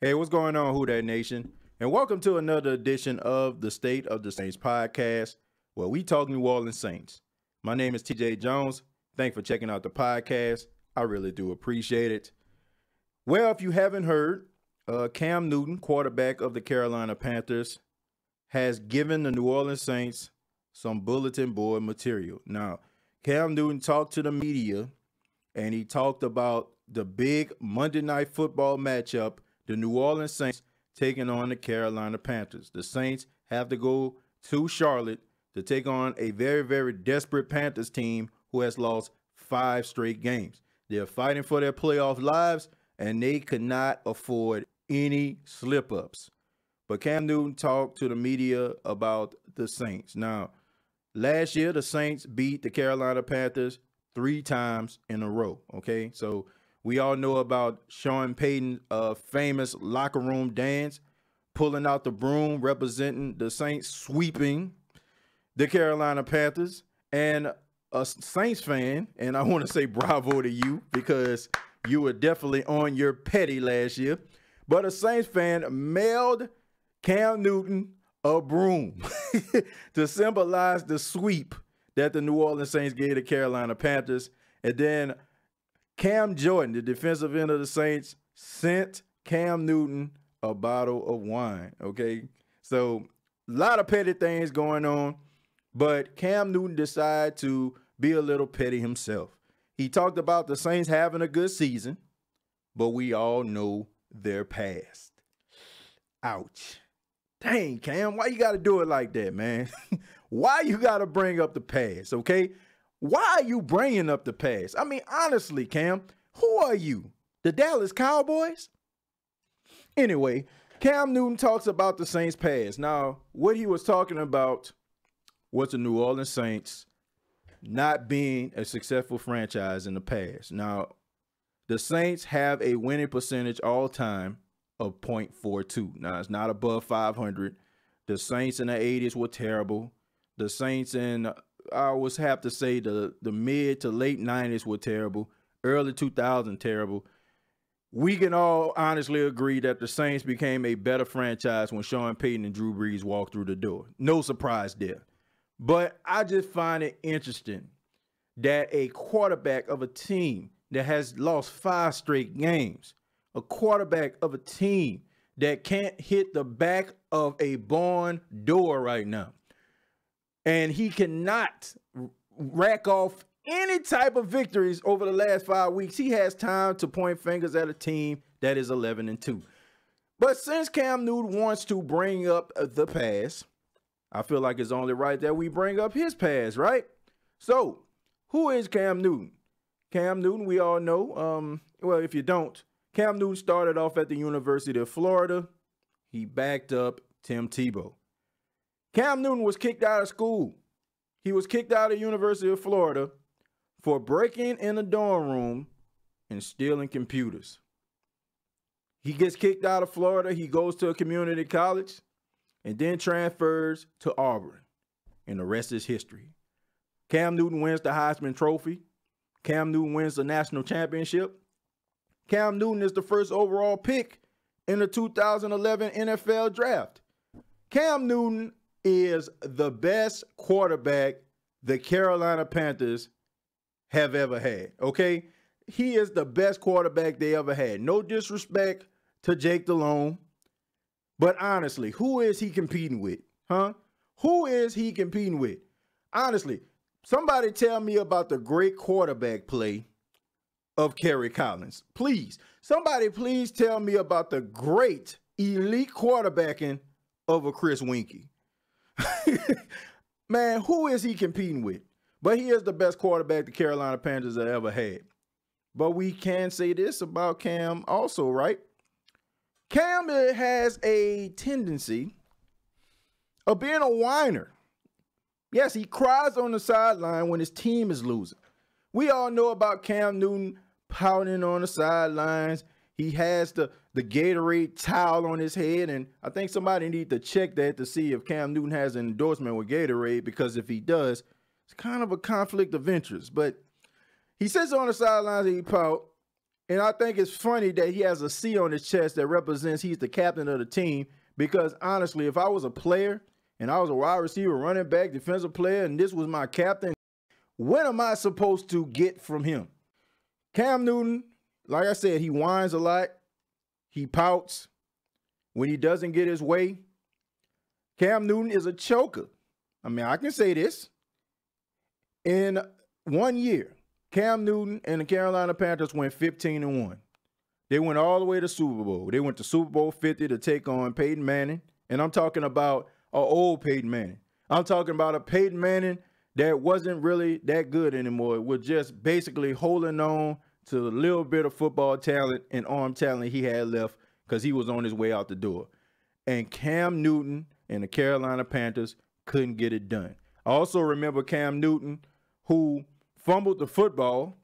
Hey, what's going on, Who That Nation? And welcome to another edition of the State of the Saints podcast, where we talk New Orleans Saints. My name is TJ Jones. Thanks for checking out the podcast. I really do appreciate it. Well, if you haven't heard, Cam Newton, quarterback of the Carolina Panthers, has given the New Orleans Saints some bulletin board material. Now, Cam Newton talked to the media, and he talked about the big Monday Night Football matchup, the New Orleans Saints taking on the Carolina Panthers. The Saints have to go to Charlotte to take on a very, very desperate Panthers team who has lost 5 straight games. They're fighting for their playoff lives, and they could not afford any slip-ups. But Cam Newton talked to the media about the Saints. Now, last year, the Saints beat the Carolina Panthers 3 times in a row, okay? So we all know about Sean Payton's famous locker room dance, pulling out the broom, representing the Saints, sweeping the Carolina Panthers. And a Saints fan, and I want to say bravo to you because you were definitely on your petty last year, but a Saints fan mailed Cam Newton a broom to symbolize the sweep that the New Orleans Saints gave the Carolina Panthers. And then Cam Jordan, the defensive end of the Saints, sent Cam Newton a bottle of wine, okay? So a lot of petty things going on, but Cam Newton decided to be a little petty himself. He talked about the Saints having a good season, but we all know their past. Ouch. Dang, Cam, why you got to do it like that, man? Why you got to bring up the past, okay? Why are you bringing up the past? I mean, honestly, Cam, who are you? The Dallas Cowboys? Anyway, Cam Newton talks about the Saints' past. Now, what he was talking about was the New Orleans Saints not being a successful franchise in the past. Now, the Saints have a winning percentage all time of .42. Now, it's not above 500. The Saints in the 80s were terrible. The Saints in, I always have to say, the mid to late 90s were terrible. Early 2000 terrible. We can all honestly agree that the Saints became a better franchise when Sean Payton and Drew Brees walked through the door. No surprise there. But I just find it interesting that a quarterback of a team that has lost 5 straight games, a quarterback of a team that can't hit the back of a barn door right now, and he cannot rack off any type of victories over the last 5 weeks. He has time to point fingers at a team that is 11-2. But since Cam Newton wants to bring up the past, I feel like it's only right that we bring up his past, right? So, who is Cam Newton? Cam Newton, we all know. Well, if you don't, Cam Newton started off at the University of Florida. He backed up Tim Tebow. Cam Newton was kicked out of school. He was kicked out of the University of Florida for breaking in the dorm room and stealing computers. He gets kicked out of Florida. He goes to a community college and then transfers to Auburn. And the rest is history. Cam Newton wins the Heisman Trophy. Cam Newton wins the national championship. Cam Newton is the first overall pick in the 2011 NFL draft. Cam Newton is the best quarterback the Carolina Panthers have ever had, okay? He is the best quarterback they ever had. No disrespect to Jake Delhomme, but honestly, who is he competing with, huh? Who is he competing with? Honestly, somebody tell me about the great quarterback play of Kerry Collins. Please, somebody please tell me about the great elite quarterbacking of a Chris Winkie. Man, who is he competing with? But he is the best quarterback the Carolina Panthers have ever had. But we can say this about Cam also, right? Cam has a tendency of being a whiner. Yes, he cries on the sideline when his team is losing. We all know about Cam Newton pouting on the sidelines. He has the Gatorade towel on his head, and I think somebody need to check that to see if Cam Newton has an endorsement with Gatorade, because if he does, it's kind of a conflict of interest. But he sits on the sidelines and he pout, And I think it's funny that he has a C on his chest that represents he's the captain of the team, because honestly, if I was a player and I was a wide receiver, running back, defensive player, and this was my captain, what am I supposed to get from him? Cam Newton, like I said, he whines a lot. He pouts when he doesn't get his way. Cam Newton is a choker. I mean, I can say this. In 1 year, Cam Newton and the Carolina Panthers went 15-1. They went all the way to Super Bowl. They went to Super Bowl 50 to take on Peyton Manning. And I'm talking about an old Peyton Manning. I'm talking about a Peyton Manning that wasn't really that good anymore. Was just basically holding on to the little bit of football talent and arm talent he had left because he was on his way out the door. And Cam Newton and the Carolina Panthers couldn't get it done. I also remember Cam Newton, who fumbled the football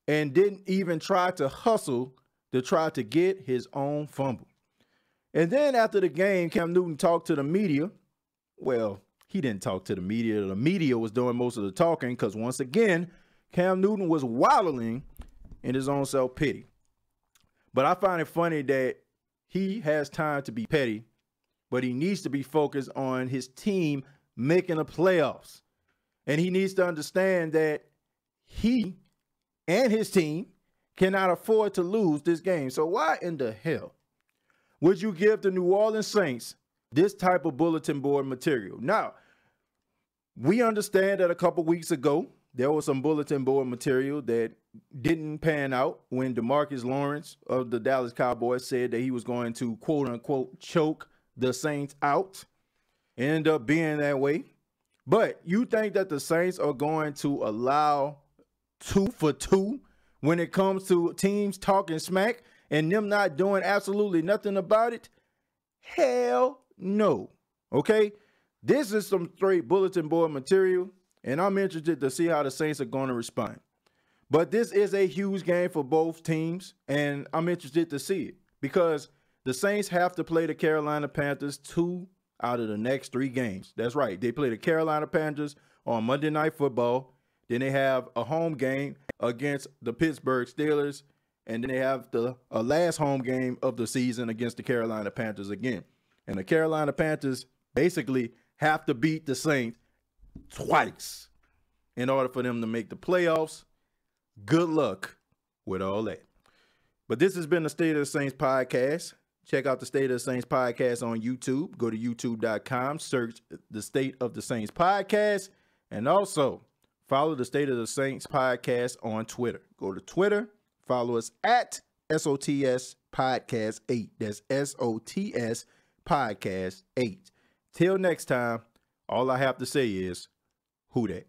and didn't even try to hustle to try to get his own fumble. And then after the game, Cam Newton talked to the media. Well, he didn't talk to the media. The media was doing most of the talking because, once again, Cam Newton was wallowing in his own self-pity. But I find it funny that he has time to be petty, but he needs to be focused on his team making the playoffs. And he needs to understand that he and his team cannot afford to lose this game. So why in the hell would you give the New Orleans Saints this type of bulletin board material? Now, we understand that a couple weeks ago, there was some bulletin board material that didn't pan out when DeMarcus Lawrence of the Dallas Cowboys said that he was going to, quote unquote, choke the Saints out. It ended up being that way. But you think that the Saints are going to allow 2 for 2 when it comes to teams talking smack and them not doing absolutely nothing about it? Hell no. Okay? This is some straight bulletin board material, and I'm interested to see how the Saints are going to respond. But this is a huge game for both teams, and I'm interested to see it because the Saints have to play the Carolina Panthers 2 out of the next 3 games. That's right. They play the Carolina Panthers on Monday Night Football. Then they have a home game against the Pittsburgh Steelers. And then they have the last home game of the season against the Carolina Panthers again. And the Carolina Panthers basically have to beat the Saints twice in order for them to make the playoffs. Good luck with all that. But this has been the State of the Saints podcast. Check out the State of the Saints podcast on YouTube. Go to youtube.com, search the State of the Saints podcast, and also follow the State of the Saints podcast on Twitter. Go to Twitter, follow us at SOTS Podcast 8. That's SOTS Podcast 8. Till next time, all I have to say is, who dat?